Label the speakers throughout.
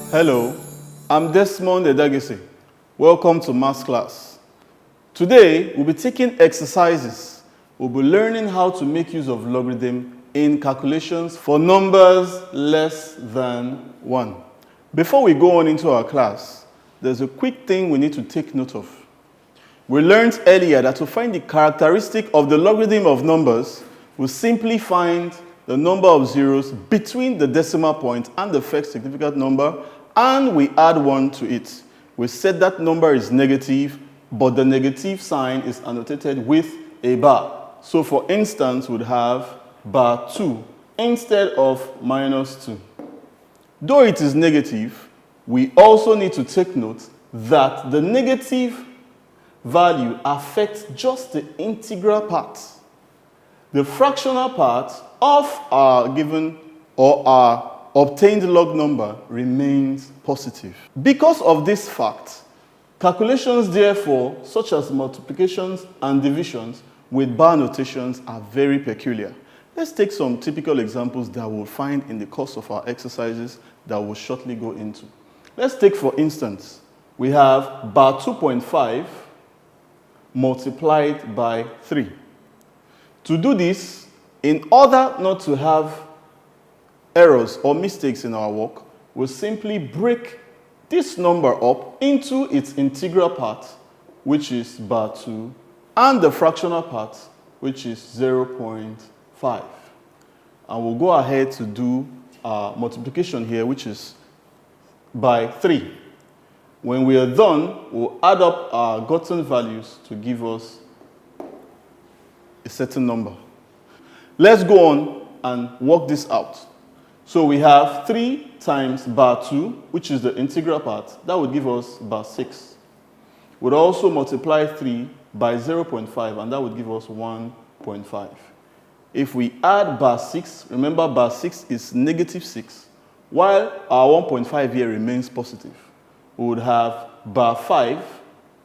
Speaker 1: Hello, I'm Desmond Edagese. Welcome to Maths class. Today, we'll be taking exercises. We'll be learning how to make use of logarithm in calculations for numbers less than 1. Before we go on into our class, there's a quick thing we need to take note of. We learned earlier that to find the characteristic of the logarithm of numbers, we simply find the number of zeros between the decimal point and the first significant number, and we add 1 to it. We said that number is negative, but the negative sign is annotated with a bar. So for instance, we'd have bar 2 instead of minus 2. Though it is negative, we also need to take note that the negative value affects just the integral part. The fractional part of our given or our obtained log number remains positive. Because of this fact, calculations therefore, such as multiplications and divisions with bar notations, are very peculiar. Let's take some typical examples that we'll find in the course of our exercises that we'll shortly go into. Let's take, for instance, we have bar 2.5 multiplied by 3. To do this, in order not to have errors or mistakes in our work, we'll simply break this number up into its integral part, which is bar 2, and the fractional part, which is 0.5. And we'll go ahead to do our multiplication here, which is by 3. When we are done, we'll add up our gotten values to give us a certain number. Let's go on and work this out. So we have 3 times bar 2, which is the integral part. That would give us bar 6. We'd also multiply 3 by 0.5, and that would give us 1.5. If we add bar 6, remember bar 6 is negative 6, while our 1.5 here remains positive. We would have bar 5,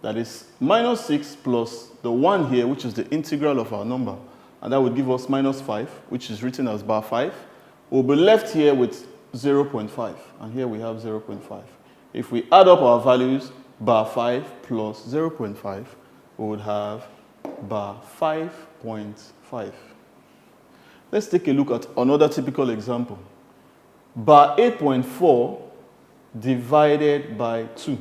Speaker 1: that is minus 6 plus the 1 here, which is the integral of our number, and that would give us minus 5, which is written as bar 5. We'll be left here with 0.5, and here we have 0.5. If we add up our values, bar 5 plus 0.5, we would have bar 5.5. Let's take a look at another typical example. Bar 8.4 divided by 2.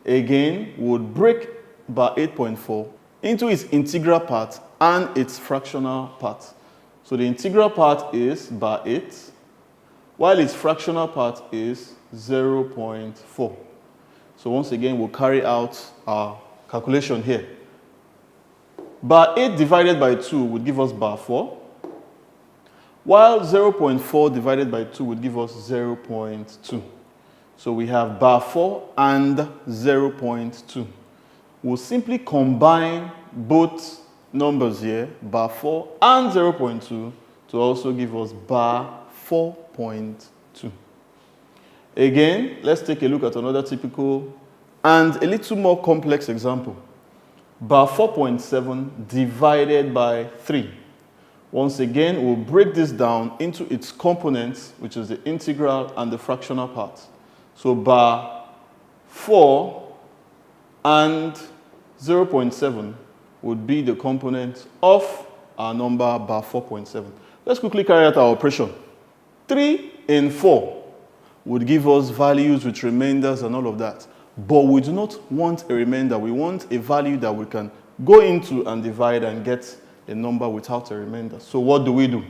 Speaker 1: Again, we would break bar 8.4 into its integral part and its fractional part. So the integral part is bar 8, while its fractional part is 0.4. So once again, we'll carry out our calculation here. Bar 8 divided by 2 would give us bar 4, while 0.4 divided by 2 would give us 0.2. So we have bar 4 and 0.2. We'll simply combine both numbers here, bar 4 and 0.2, to also give us bar 4.2. Again, let's take a look at another typical and a little more complex example. Bar 4.7 divided by 3. Once again, we'll break this down into its components, which is the integral and the fractional part. So bar 4 and 0.7 would be the component of our number bar 4.7. Let's quickly carry out our operation. 3 in 4 would give us values with remainders and all of that. But we do not want a remainder. We want a value that we can go into and divide and get a number without a remainder. So what do?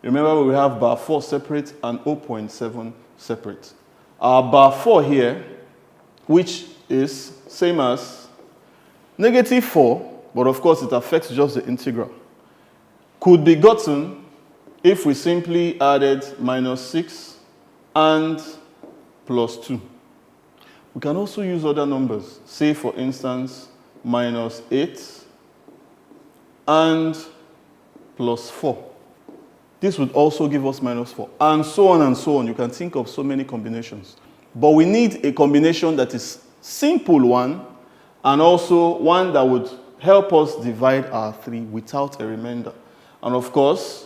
Speaker 1: Remember, we have bar 4 separate and 0.7 separate. Our bar 4 here, which is same as negative 4, but of course it affects just the integral, could be gotten if we simply added minus 6 and plus 2. We can also use other numbers, say for instance minus 8 and plus 4. This would also give us minus 4, and so on and so on. You can think of so many combinations. But we need a combination that is simple one, and also one that would help us divide our 3 without a remainder. And of course,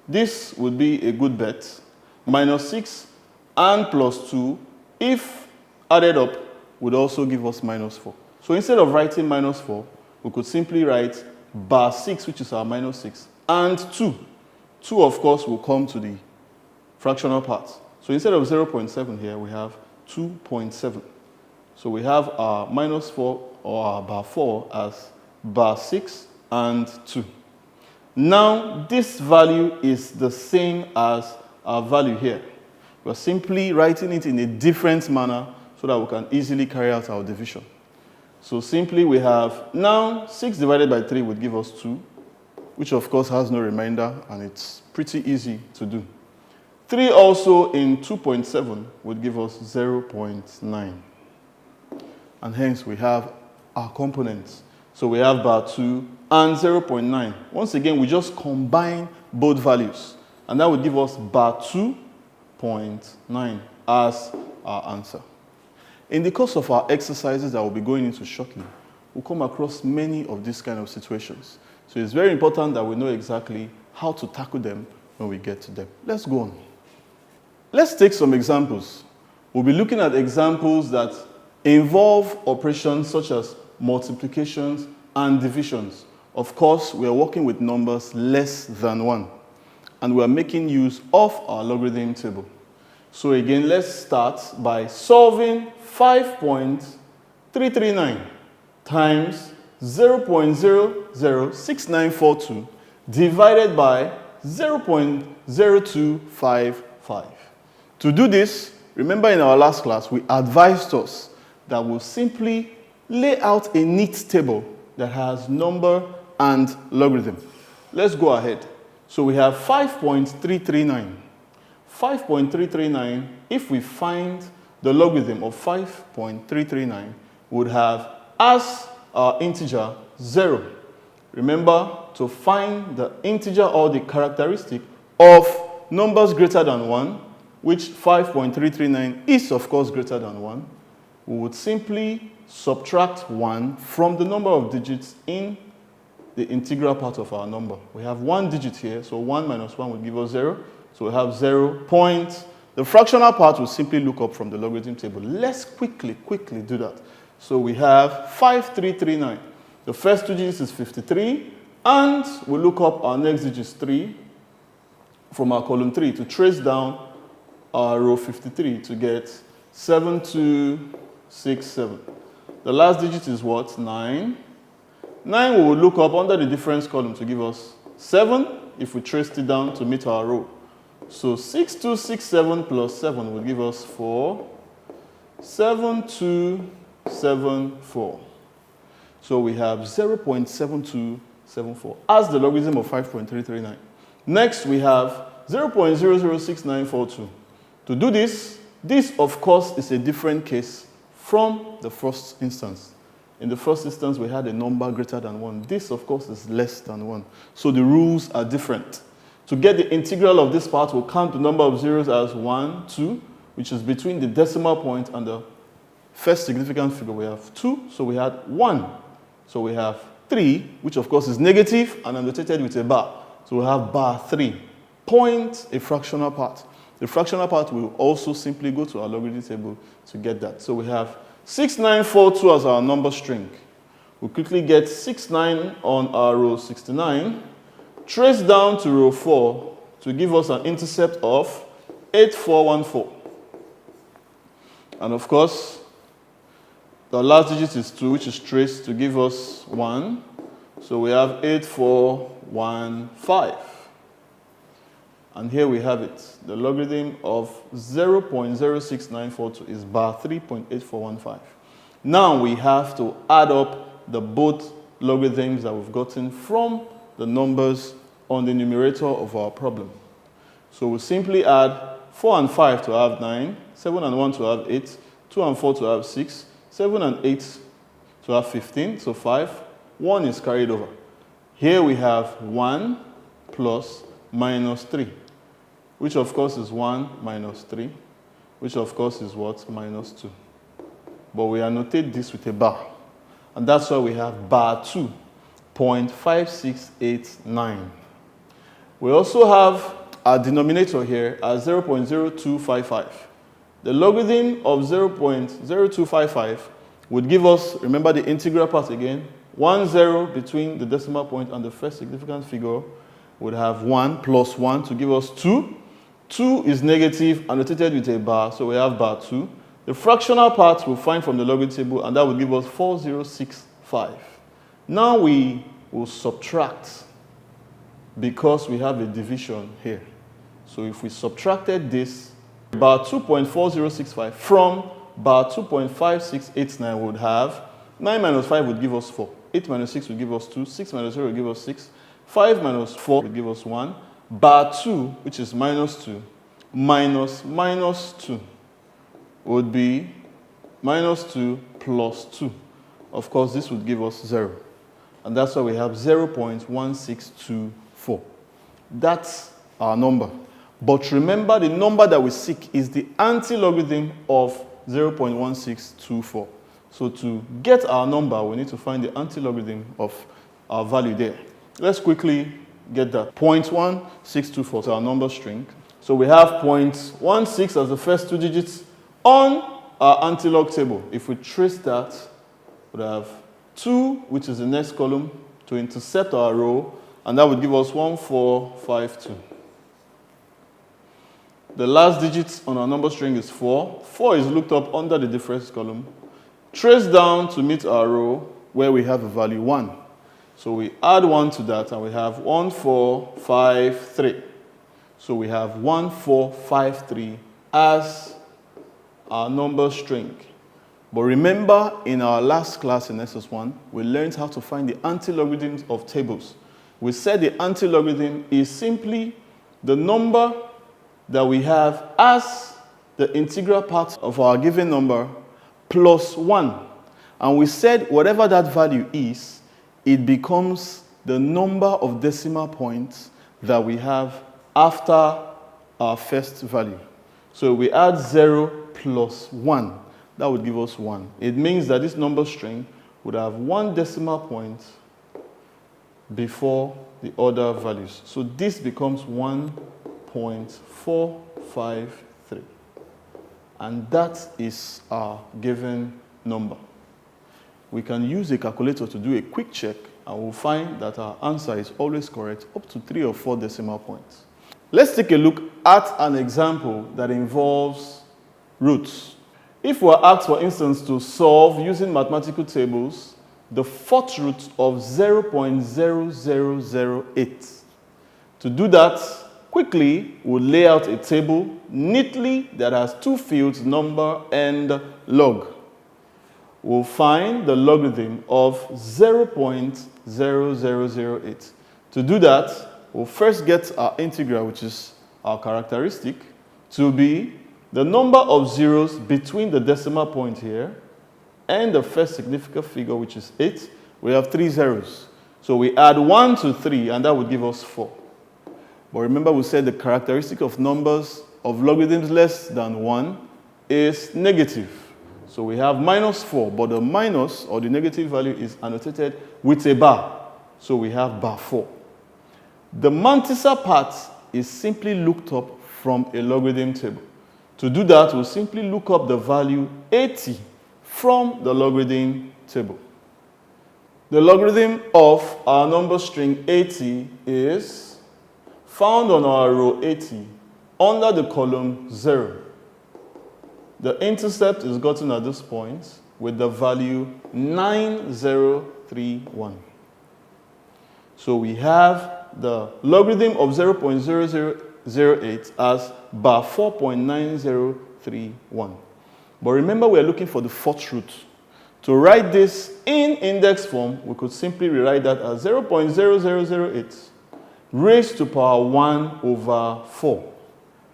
Speaker 1: this would be a good bet. Minus 6 and plus 2 if added up, would also give us minus 4. So instead of writing minus 4, we could simply write bar 6, which is our minus 6, and 2. 2, of course, will come to the fractional part. So instead of 0.7 here, we have 2.7. So we have our minus 4 or our bar 4 as bar 6 and 2. Now, this value is the same as our value here. We're simply writing it in a different manner so that we can easily carry out our division. So simply we have, now 6 divided by 3 would give us 2, which of course has no remainder, and it's pretty easy to do. 3 also in 2.7 would give us 0.9. And hence we have our components. So we have bar 2 and 0.9. Once again, we just combine both values, and that would give us bar 2.9 as our answer. In the course of our exercises that we'll be going into shortly, we'll come across many of these kind of situations. So it's very important that we know exactly how to tackle them when we get to them. Let's go on. Let's take some examples. We'll be looking at examples that involve operations such as multiplications and divisions. Of course, we are working with numbers less than 1, and we are making use of our logarithm table. So again, let's start by solving 5.339 times 0.006942 divided by 0.0255. To do this, remember in our last class, we advised us that we'll simply lay out a neat table that has number and logarithm. Let's go ahead. So we have 5.339. 5.339, if we find the logarithm of 5.339, would have as our integer 0. Remember, to find the integer or the characteristic of numbers greater than 1, which 5.339 is of course greater than 1, we would simply subtract 1 from the number of digits in the integral part of our number. We have 1 digit here, so 1 minus 1 would give us 0. So we have 0 point. The fractional part will simply look up from the logarithm table. Let's quickly do that. So we have 5339. The first 2 digits is 53, and we look up our next digit is 3 from our column 3 to trace down our row 53 to get 7267. The last digit is what? 9. 9 we will look up under the difference column to give us 7 if we traced it down to meet our row. So 6267 plus 7 will give us 4. 7274. So we have 0.7274 as the logarithm of 5.339. Next we have 0.006942. To do this of course is a different case from the first instance. In the first instance we had a number greater than 1. This of course is less than 1. So the rules are different. To get the integral of this part, we'll count the number of zeros as 1, 2, which is between the decimal point and the first significant figure. We have 2, so we had 1. So we have 3, which of course is negative and annotated with a bar. So we have bar 3. Point a fractional part. The fractional part will also simply go to our logarithm table to get that. So we have 6942 as our number string. We'll quickly get 69 on our row 69. Trace down to row 4 to give us an intercept of 8414. And of course, the last digit is 2, which is traced to give us 1. So we have 8415. And here we have it. The logarithm of 0.06942 is bar 3.8415. Now we have to add up the both logarithms that we've gotten from the numbers on the numerator of our problem. So we'll simply add 4 and 5 to have 9, 7 and 1 to have 8, 2 and 4 to have 6, 7 and 8 to have 15, so 5. 1 is carried over. Here we have 1 plus minus 3, which of course is 1 minus 3, which of course is what? Minus 2. But we annotate this with a bar. And that's why we have bar 2.5689. We also have our denominator here as 0.0255. The logarithm of 0.0255 would give us, remember the integral part again, 1 0 between the decimal point and the first significant figure would have 1 plus 1 to give us 2. 2 is negative, annotated with a bar, so we have bar 2. The fractional part we'll find from the logarithm table, and that will give us 4065. Now we will subtract because we have a division here. So if we subtracted this, bar 2.4065 from bar 2.5689 would have 9 minus 5 would give us 4. 8 minus 6 would give us 2. 6 minus 0 would give us 6. 5 minus 4 would give us 1. Bar 2, which is minus 2, minus minus 2 would be minus 2 plus 2. Of course, this would give us 0. And that's why we have 0.1624. That's our number. But remember, the number that we seek is the anti-logarithm of 0.1624. So to get our number, we need to find the anti-logarithm of our value there. Let's quickly get that. 0.1624 is our number string. So we have 0.16 as the first 2 digits on our anti-log table. If we trace that, we would have 2, which is the next column, to intercept our row, and that would give us 1452. The last digit on our number string is 4. 4 is looked up under the difference column. Trace down to meet our row where we have a value 1. So we add 1 to that and we have 1453. So we have 1453 as our number string. But remember, in our last class in SS1, we learned how to find the anti-logarithms of tables. We said the anti-logarithm is simply the number that we have as the integral part of our given number plus 1. And we said whatever that value is, it becomes the number of decimal points that we have after our first value. So we add 0 plus 1. That would give us 1. It means that this number string would have 1 decimal point before the other values. So this becomes 1.453. And that is our given number. We can use a calculator to do a quick check, and we'll find that our answer is always correct up to 3 or 4 decimal points. Let's take a look at an example that involves roots. If we're asked, for instance, to solve using mathematical tables the fourth root of 0.0008. To do that, quickly, we'll lay out a table neatly that has 2 fields, number and log. We'll find the logarithm of 0.0008. To do that, we'll first get our integral, which is our characteristic, to be the number of zeros between the decimal point here and the first significant figure, which is 8. We have 3 zeros. So we add 1 to 3, and that would give us 4. But remember, we said the characteristic of numbers of logarithms less than 1 is negative. So we have minus 4, but the minus or the negative value is annotated with a bar. So we have bar 4. The mantissa part is simply looked up from a logarithm table. To do that, we'll simply look up the value 80 from the logarithm table. The logarithm of our number string 80 is found on our row 80 under the column 0. The intercept is gotten at this point with the value 9031. So we have the logarithm of 0.0008 as bar 4.9031. But remember, we're looking for the fourth root. To write this in index form, we could simply rewrite that as 0.0008 raised to power 1 over 4.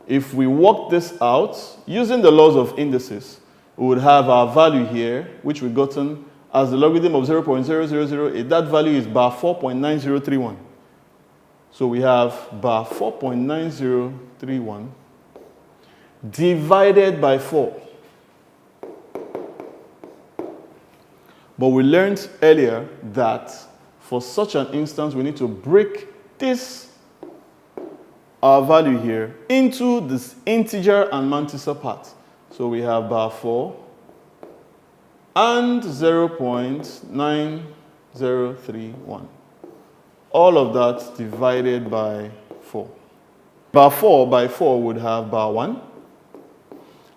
Speaker 1: If we work this out using the laws of indices, we would have our value here, which we've gotten as the logarithm of 0.0008. That value is bar 4.9031. So we have bar 4.9031 divided by 4. But we learned earlier that for such an instance, we need to break this, our value here, into this integer and mantissa part. So we have bar 4 and 0.9031. All of that divided by 4. Bar 4 by 4 would have bar 1.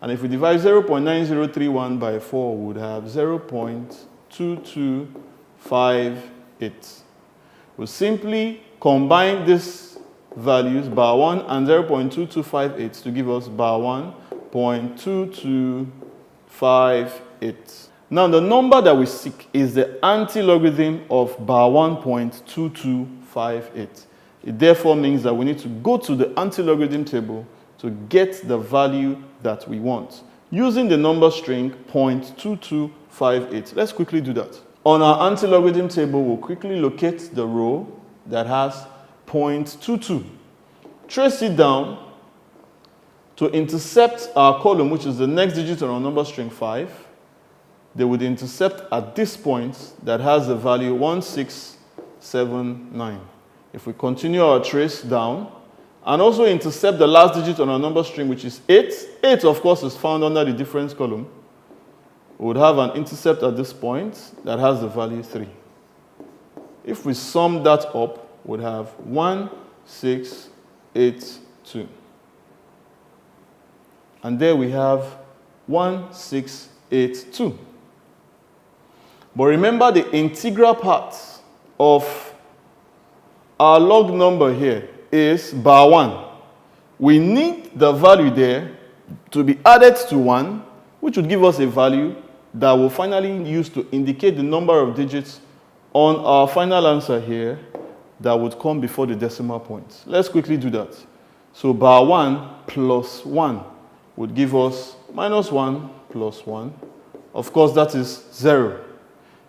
Speaker 1: And if we divide 0.9031 by 4, we would have 0.2258. We'll simply combine these values, bar 1 and 0.2258, to give us bar 1.2258. Now, the number that we seek is the anti-logarithm of bar 1.2258. It therefore means that we need to go to the anti-logarithm table to get the value that we want, using the number string 0.2258. Let's quickly do that. On our anti-logarithm table, we'll quickly locate the row that has 0.22. Trace it down to intercept our column, which is the next digit on our number string 5. They would intercept at this point that has the value 1679. If we continue our trace down, and also intercept the last digit on our number string, which is 8. 8, of course, is found under the difference column. We would have an intercept at this point that has the value 3. If we sum that up, we would have 1682. And there we have 1682. But remember, the integral part of our log number here is bar 1. We need the value there to be added to 1, which would give us a value that we'll finally use to indicate the number of digits on our final answer here that would come before the decimal point. Let's quickly do that. So bar 1 plus 1 would give us minus 1 plus 1. Of course, that is 0.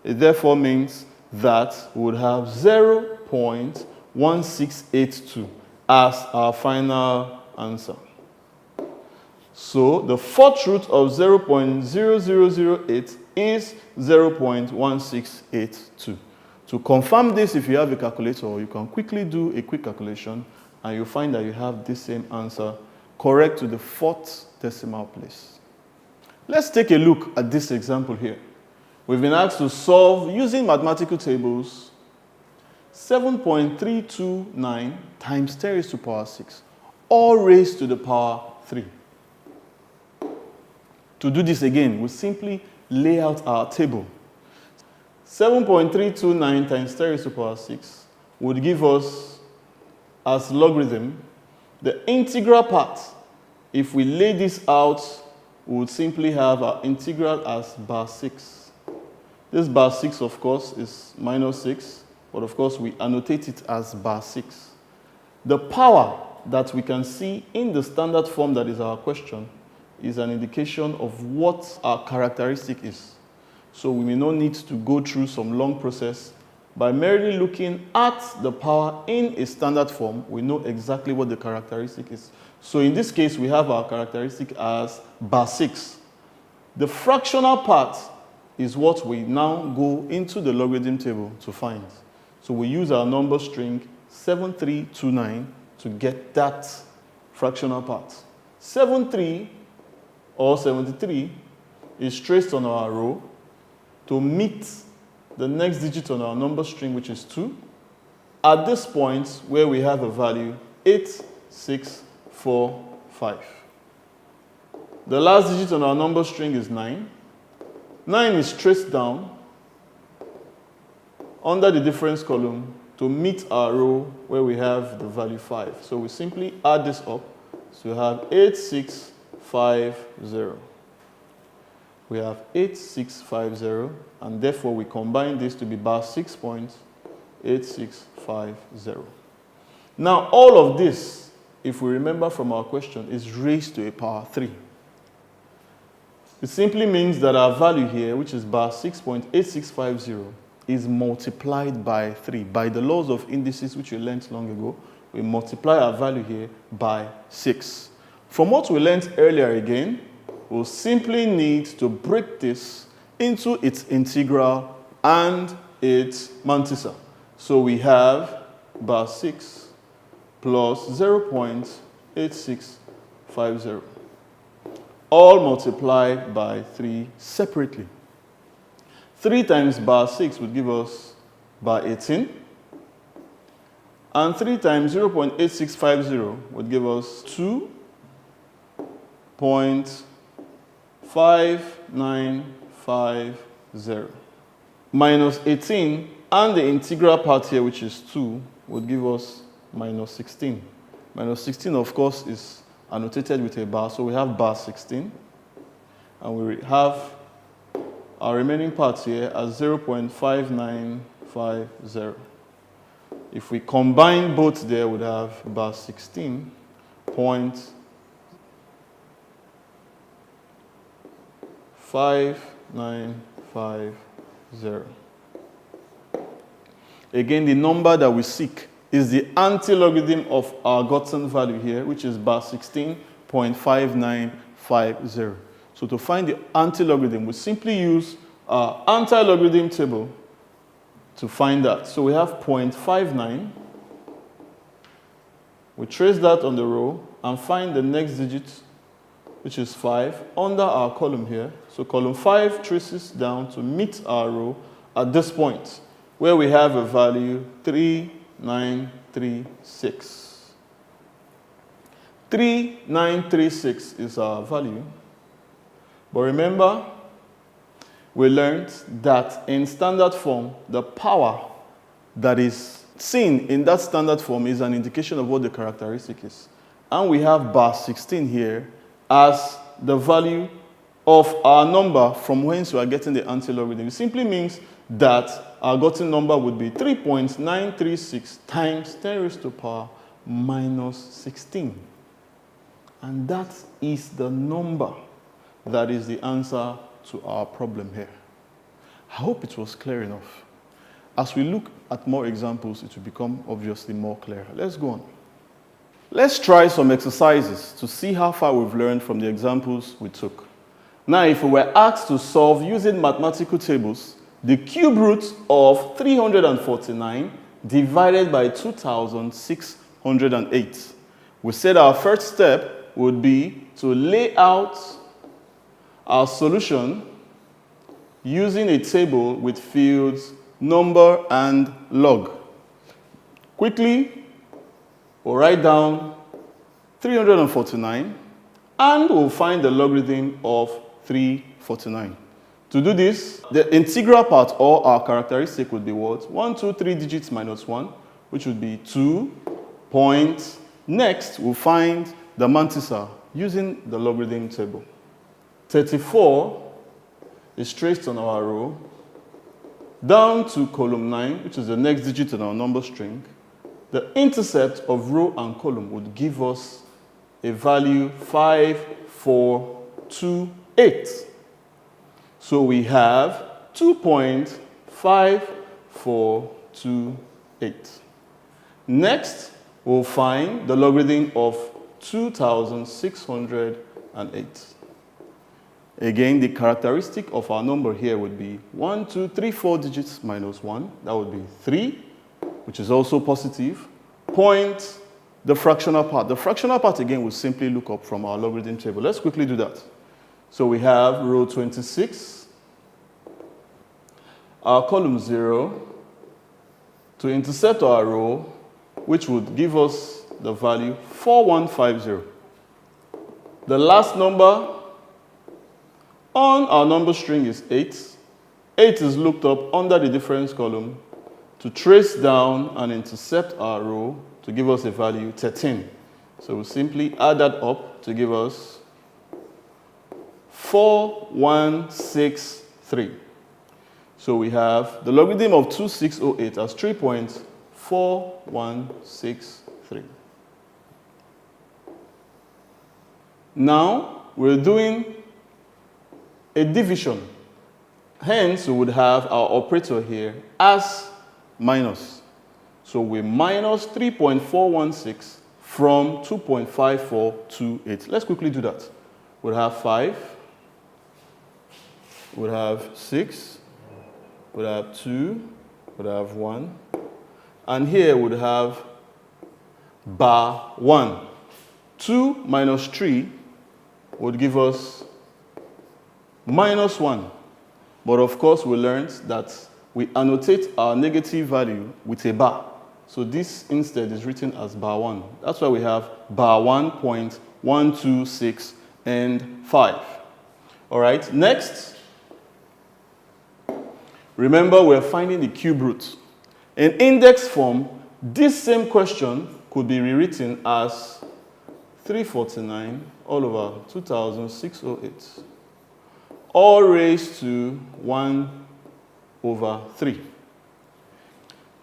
Speaker 1: It therefore means that we would have 0.1682 as our final answer. So the fourth root of 0.0008 is 0.1682. To confirm this, if you have a calculator, you can quickly do a quick calculation and you'll find that you have the same answer, correct to the 4th decimal place. Let's take a look at this example here. We've been asked to solve, using mathematical tables, 7.329 times 10 raised to the power 6, all raised to the power 3. To do this again, we simply lay out our table. 7.329 times 10 raised to the power 6 would give us, as logarithm, the integral part. If we lay this out, we would simply have our integral as bar 6. This bar 6, of course, is minus 6, but of course we annotate it as bar 6. The power that we can see in the standard form that is our question is an indication of what our characteristic is. So we may not need to go through some long process. By merely looking at the power in a standard form, we know exactly what the characteristic is. So in this case, we have our characteristic as bar 6. The fractional part is what we now go into the logarithm table to find. So we use our number string 7329 to get that fractional part. 73 or 73 is traced on our row to meet the next digit on our number string, which is 2, at this point where we have a value 8645. The last digit on our number string is 9. 9 is traced down under the difference column to meet our row where we have the value 5. So we simply add this up. So we have 8650. We have 8650, and therefore we combine this to be bar 6.8650. Now all of this, if we remember from our question, is raised to a power 3. It simply means that our value here, which is bar 6.8650, is multiplied by 3. By the laws of indices, which we learned long ago, we multiply our value here by 6. From what we learned earlier again, we'll simply need to break this into its integral and its mantissa. So we have bar 6 plus 0.8650. all multiplied by 3 separately. 3 times bar 6 would give us bar 18. And 3 times 0.8650 would give us 2.5950. Minus 18, and the integral part here, which is 2, would give us minus 16. Minus 16, of course, is annotated with a bar, so we have bar 16. And we have our remaining part here as 0.5950. If we combine both there, we'd have bar 16.5950. Again, the number that we seek is the anti-logarithm of our gotten value here, which is bar 16.5950. So to find the anti-logarithm, we simply use our anti-logarithm table to find that. So we have 0.59. We trace that on the row and find the next digit, which is 5, under our column here. So column 5 traces down to meet our row at this point, where we have a value 3936. 3936 is our value. But remember, we learned that in standard form, the power that is seen in that standard form is an indication of what the characteristic is. And we have bar 16 here as the value of our number from whence we are getting the anti-logarithm. It simply means that our gotten number would be 3.936 times 10 raised to the power minus 16. And that is the number that is the answer to our problem here. I hope it was clear enough. As we look at more examples, it will become obviously more clear. Let's go on. Let's try some exercises to see how far we've learned from the examples we took. Now, if we were asked to solve using mathematical tables, the cube root of 349 divided by 2,608, we said our first step would be to lay out our solution using a table with fields number and log. Quickly, we'll write down 349 and we'll find the logarithm of 349. To do this, the integral part or our characteristic would be what? 1, 2, 3 digits minus 1, which would be 2 points. Next, we'll find the mantissa using the logarithm table. 34 is traced on our row down to column 9, which is the next digit in our number string. The intercept of row and column would give us a value 5428. So we have 2.5428. Next, we'll find the logarithm of 2,608. Again, the characteristic of our number here would be 1, 2, 3, 4 digits minus 1. That would be 3, which is also positive. Point the fractional part. The fractional part, again, we'll simply look up from our logarithm table. Let's quickly do that. So we have row 26, our column 0, to intercept our row, which would give us the value 4150. The last number on our number string is 8. 8 is looked up under the difference column to trace down and intercept our row to give us a value 13. So we'll simply add that up to give us 4163. So we have the logarithm of 2608 as 3.4163. Now we're doing a division. Hence, we would have our operator here as minus. So we minus 3.416 from 2.5428. Let's quickly do that. We'll have 5. We'll have 6. We'll have 2. We'll have 1. And here we'll have bar 1. 2 minus 3 would give us minus 1. But of course, we learned that we annotate our negative value with a bar. So this instead is written as bar 1. That's why we have bar 1.126 and 5. All right, next, remember we're finding the cube root. In index form, this same question could be rewritten as 349 all over 2608, all raised to 1 over 3.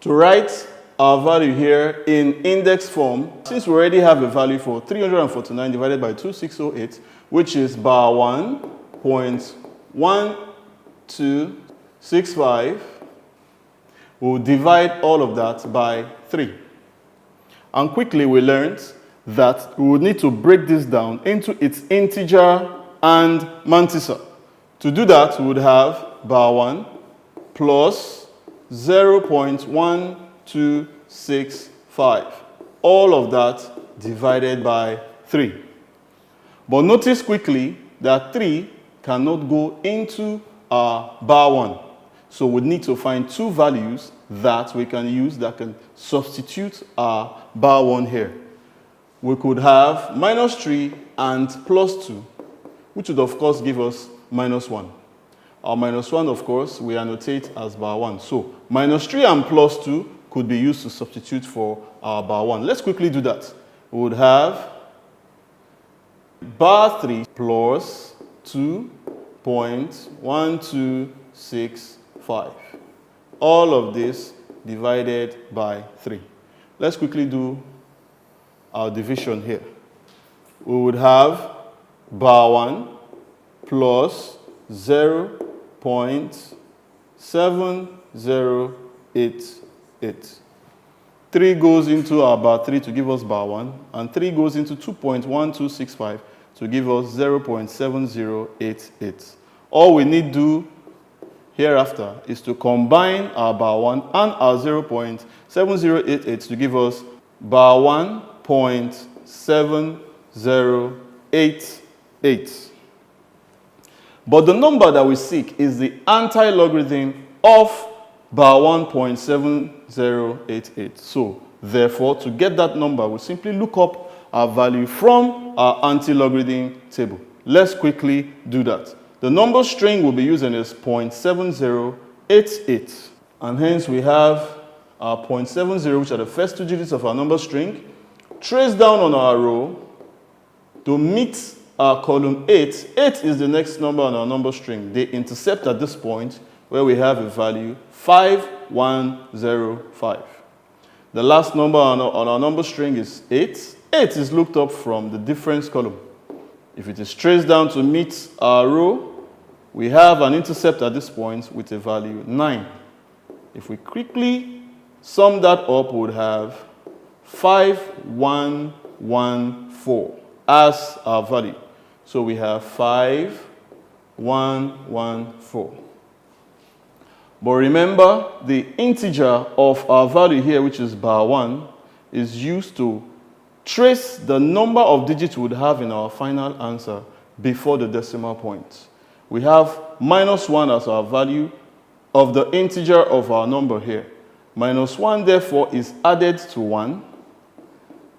Speaker 1: To write our value here in index form, since we already have a value for 349 divided by 2608, which is bar 1.1265, we'll divide all of that by 3. And quickly we learned that we would need to break this down into its integer and mantissa. To do that, we would have bar 1 plus 0.1265. All of that divided by 3. But notice quickly that 3 cannot go into our bar 1. So we need to find two values that we can use that can substitute our bar 1 here. We could have minus 3 and plus 2, which would of course give us minus 1. Our minus 1, of course, we annotate as bar 1. So minus 3 and plus 2 could be used to substitute for our bar 1. Let's quickly do that. We would have bar 3 plus 2.1265. All of this divided by 3. Let's quickly do our division here. We would have bar 1 plus 0.7088. 3 goes into our bar 3 to give us bar 1, and 3 goes into 2.1265 to give us 0.7088. All we need to do hereafter is to combine our bar 1 and our 0.7088 to give us bar 1.7088. But the number that we seek is the anti-logarithm of bar 1.7088. So, therefore, to get that number, we simply look up our value from our anti-logarithm table. Let's quickly do that. The number string we'll be using is 0.7088. And hence we have our 0.70, which are the first two digits of our number string. Trace down on our row to meet our column 8. 8 is the next number on our number string. They intercept at this point where we have a value 5105. The last number on our number string is 8. 8 is looked up from the difference column. If it is traced down to meet our row, we have an intercept at this point with a value 9. If we quickly sum that up, we would have 5114 as our value. So we have 5114. But remember, the integer of our value here, which is bar 1, is used to trace the number of digits we would have in our final answer before the decimal point. We have minus 1 as our value of the integer of our number here. Minus 1, therefore, is added to 1,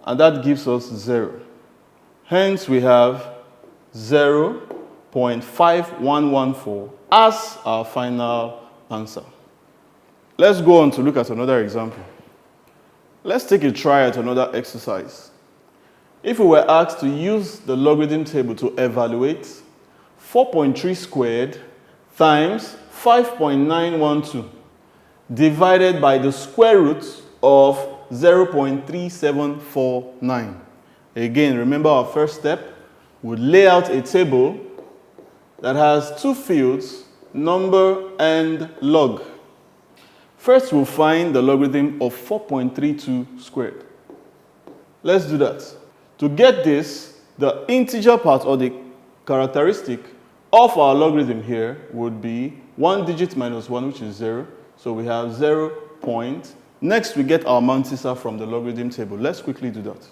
Speaker 1: and that gives us 0. Hence, we have 0.5114 as our final answer. Let's go on to look at another example. Let's take a try at another exercise. If we were asked to use the logarithm table to evaluate 4.3 squared times 5.912 divided by the square root of 0.3749. Again, remember our first step. We'll lay out a table that has two fields, number and log. First, we'll find the logarithm of 4.32 squared. Let's do that. To get this, the integer part or the characteristic of our logarithm here would be 1 digit minus 1, which is 0. So we have 0. Next, we get our mantissa from the logarithm table. Let's quickly do that.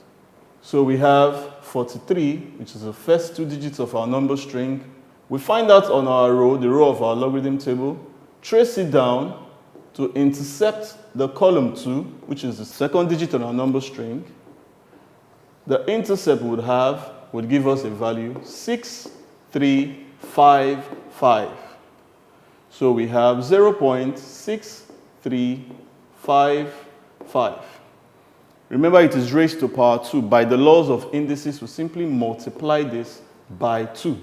Speaker 1: So we have 43, which is the first 2 digits of our number string. We find out on our row, the row of our logarithm table, trace it down to intercept the column 2, which is the second digit on our number string. The intercept would give us a value 6355. So we have 0.6355. Remember, it is raised to power 2. By the laws of indices, we simply multiply this by 2.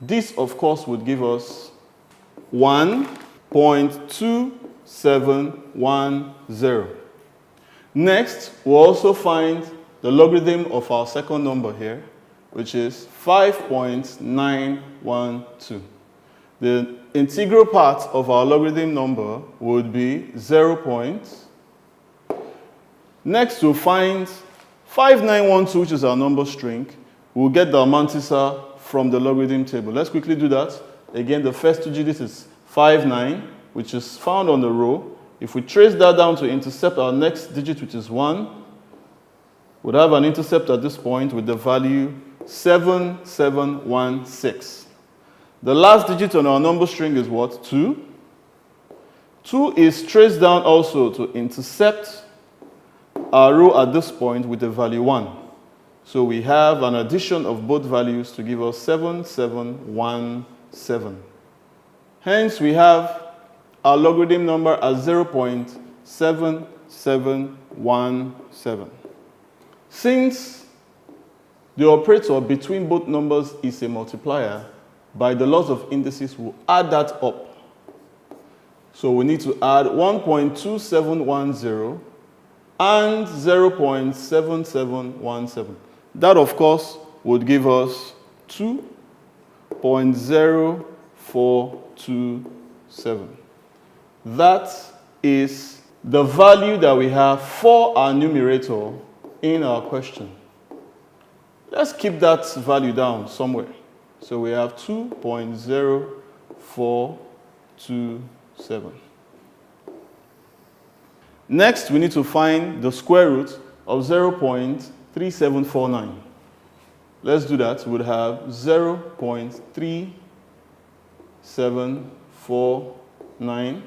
Speaker 1: This, of course, would give us 1.2710. Next, we'll also find the logarithm of our second number here, which is 5.912. The integral part of our logarithm number would be 0. Next, we'll find 5912, which is our number string. We'll get the mantissa from the logarithm table. Let's quickly do that. Again, the first 2 digits is 59, which is found on the row. If we trace that down to intercept our next digit, which is 1, we'd have an intercept at this point with the value 7716. The last digit on our number string is what? 2. 2 is traced down also to intercept our row at this point with the value 1. So we have an addition of both values to give us 7717. Hence, we have our logarithm number as 0.7717. Since the operator between both numbers is a multiplier, by the laws of indices, we'll add that up. So we need to add 1.2710 and 0.7717. That, of course, would give us 2.0427. That is the value that we have for our numerator in our question. Let's keep that value down somewhere. So we have 2.0427. Next, we need to find the square root of 0.3749. Let's do that. We'll have 0.3749.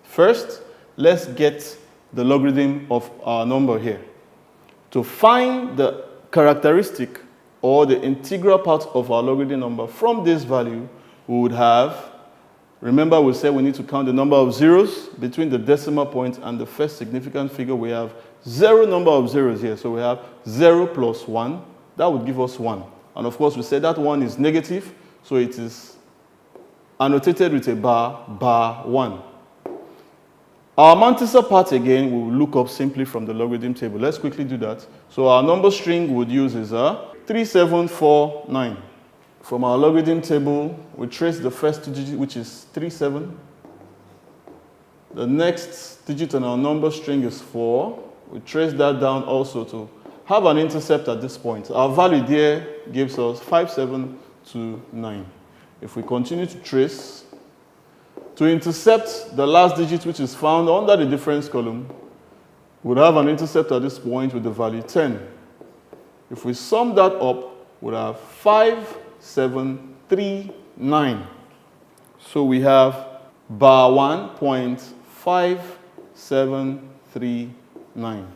Speaker 1: First, let's get the logarithm of our number here. To find the characteristic or the integral part of our logarithm number from this value, we would have, remember we said we need to count the number of zeros between the decimal point and the first significant figure. We have 0 number of zeros here. So we have 0 plus 1. That would give us 1. And of course, we said that 1 is negative, so it is annotated with a bar 1. Our mantissa part again, we will look up simply from the logarithm table. Let's quickly do that. So our number string we would use is 3749. From our logarithm table, we trace the first 2 digits, which is 37. The next digit on our number string is 4. We trace that down also to have an intercept at this point. Our value there gives us 5729. If we continue to trace, to intercept the last digit, which is found under the difference column, we'll have an intercept at this point with the value 10. If we sum that up, we'll have 5739. So we have bar 1.5739.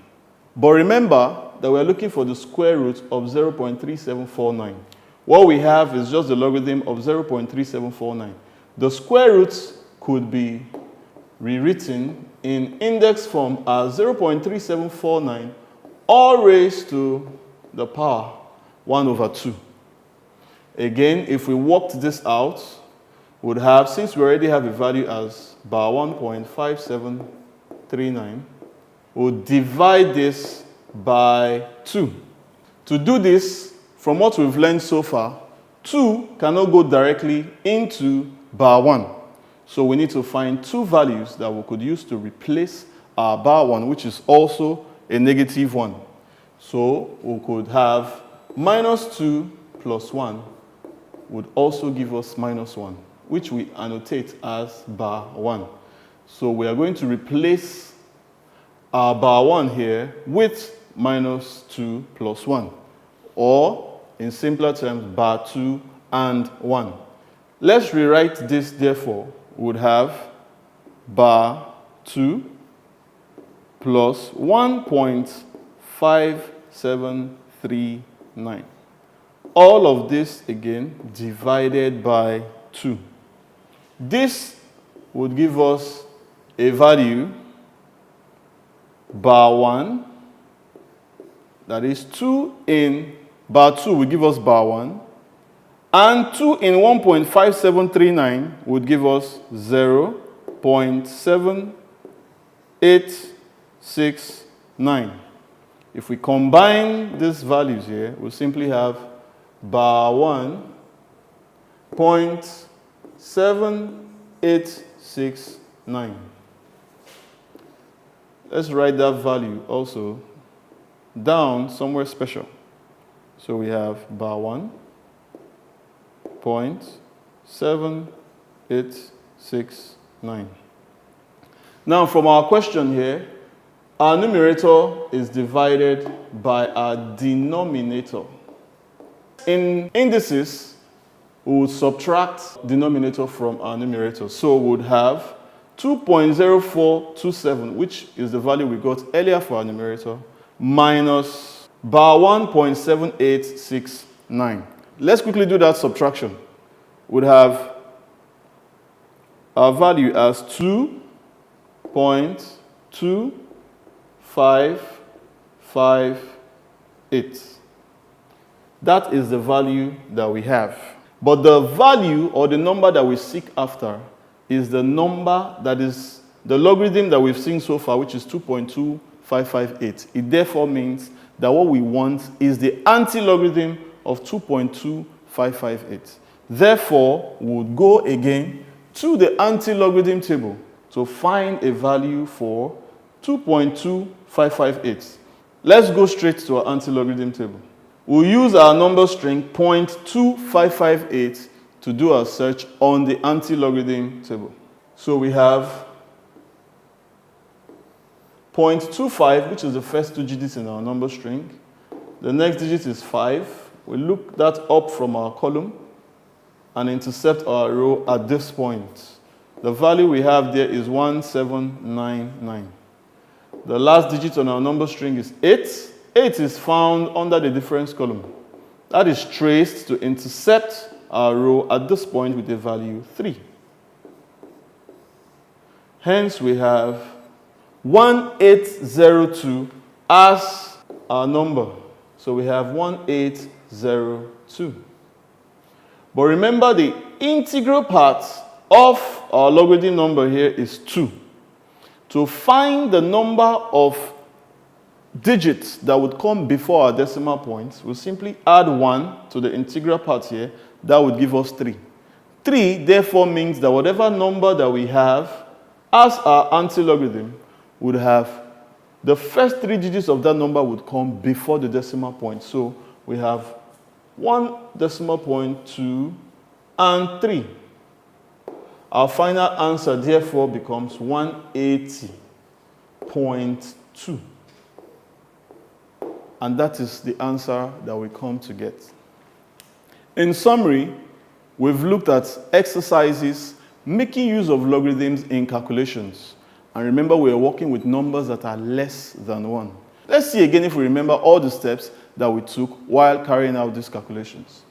Speaker 1: But remember that we're looking for the square root of 0.3749. What we have is just the logarithm of 0.3749. The square roots could be rewritten in index form as 0.3749 all raised to the power 1 over 2. Again, if we worked this out, we would have, since we already have a value as bar 1.5739, we'll divide this by 2. To do this, from what we've learned so far, 2 cannot go directly into bar 1. So we need to find 2 values that we could use to replace our bar 1, which is also a negative 1. So we could have minus 2 plus 1 would also give us minus 1, which we annotate as bar 1. So we are going to replace our bar 1 here with minus 2 plus 1. or in simpler terms, bar 2 and 1. Let's rewrite this, therefore. We would have bar 2 plus 1.5739. All of this, again, divided by 2. This would give us a value, bar 1, that is 2 in bar 2 will give us bar 1, and 2 in 1.5739 would give us 0.7869. If we combine these values here, we'll simply have bar 1 0.7869. Let's write that value also down somewhere special. So we have bar 1 0.7869. Now from our question here, our numerator is divided by our denominator. In indices, we would subtract denominator from our numerator. So we would have 2.0427, which is the value we got earlier for our numerator, minus bar 1.7869. Let's quickly do that subtraction. We'd have our value as 2.2558. That is the value that we have. But the value or the number that we seek after is the number that is the logarithm that we've seen so far, which is 2.2558. It therefore means that what we want is the anti-logarithm of 2.2558. Therefore, we would go again to the anti-logarithm table to find a value for 2.2558. Let's go straight to our anti-logarithm table. We'll use our number string 0.2558 to do our search on the anti-logarithm table. So we have 0.25, which is the first 2 digits in our number string. The next digit is 5. We look that up from our column and intercept our row at this point. The value we have there is 1799. The last digit on our number string is 8. 8 is found under the difference column. That is traced to intercept our row at this point with the value 3. Hence, we have 1802 as our number. So we have 1802. But remember, the integral part of our logarithm number here is 2. To find the number of digits that would come before our decimal points, we'll simply add 1 to the integral part here. That would give us 3. 3 therefore means that whatever number that we have as our anti-logarithm would have the first 3 digits of that number would come before the decimal point. So we have 1 decimal point, 2, and 3. Our final answer therefore becomes 180.2. And that is the answer that we come to get. In summary, we've looked at exercises making use of logarithms in calculations. And remember, we are working with numbers that are less than 1. Let's see again if we remember all the steps that we took while carrying out these calculations.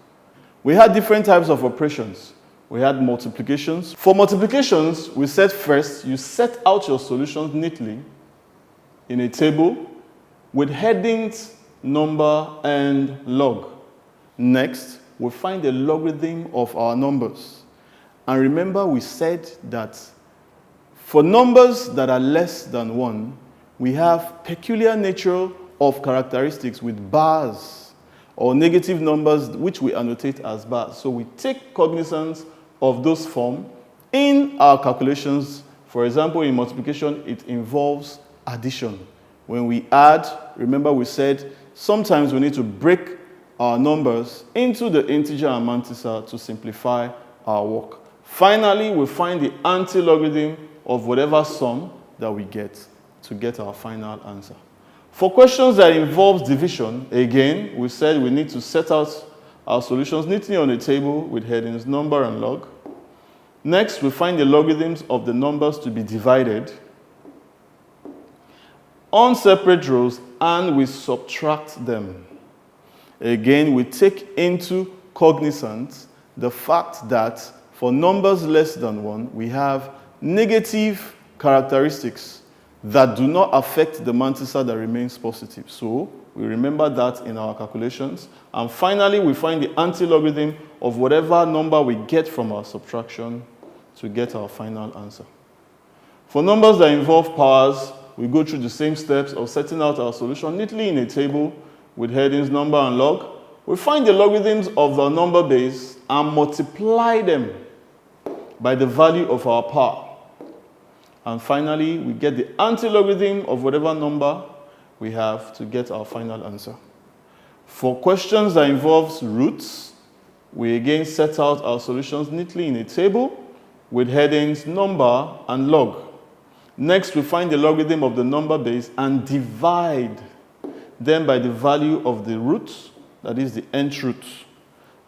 Speaker 1: We had different types of operations. We had multiplications. For multiplications, we said first, you set out your solutions neatly in a table with headings, number, and log. Next, we find the logarithm of our numbers. And remember, we said that for numbers that are less than 1, we have peculiar nature of characteristics with bars or negative numbers which we annotate as bars. So we take cognizance of those forms in our calculations. For example, in multiplication, it involves addition. When we add, remember we said sometimes we need to break our numbers into the integer and mantissa to simplify our work. Finally, we find the anti-logarithm of whatever sum that we get to get our final answer. For questions that involve division, again, we said we need to set out our solutions neatly on a table with headings number and log. Next, we find the logarithms of the numbers to be divided on separate rows, and we subtract them. Again, we take into cognizance the fact that for numbers less than 1, we have negative characteristics that do not affect the mantissa that remains positive. So we remember that in our calculations. And finally, we find the anti-logarithm of whatever number we get from our subtraction to get our final answer. For numbers that involve powers, we go through the same steps of setting out our solution neatly in a table with headings number and log. We find the logarithms of the number base and multiply them by the value of our power. And finally, we get the anti-logarithm of whatever number we have to get our final answer. For questions that involve roots, we again set out our solutions neatly in a table with headings number and log. Next, we find the logarithm of the number base and divide them by the value of the root, that is the nth root.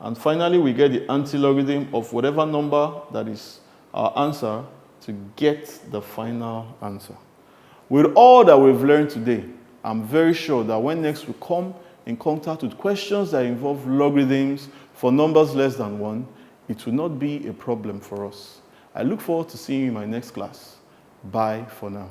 Speaker 1: And finally, we get the anti-logarithm of whatever number that is our answer to get the final answer. With all that we've learned today, I'm very sure that when next we come in contact with questions that involve logarithms for numbers less than 1, it will not be a problem for us. I look forward to seeing you in my next class. Bye for now.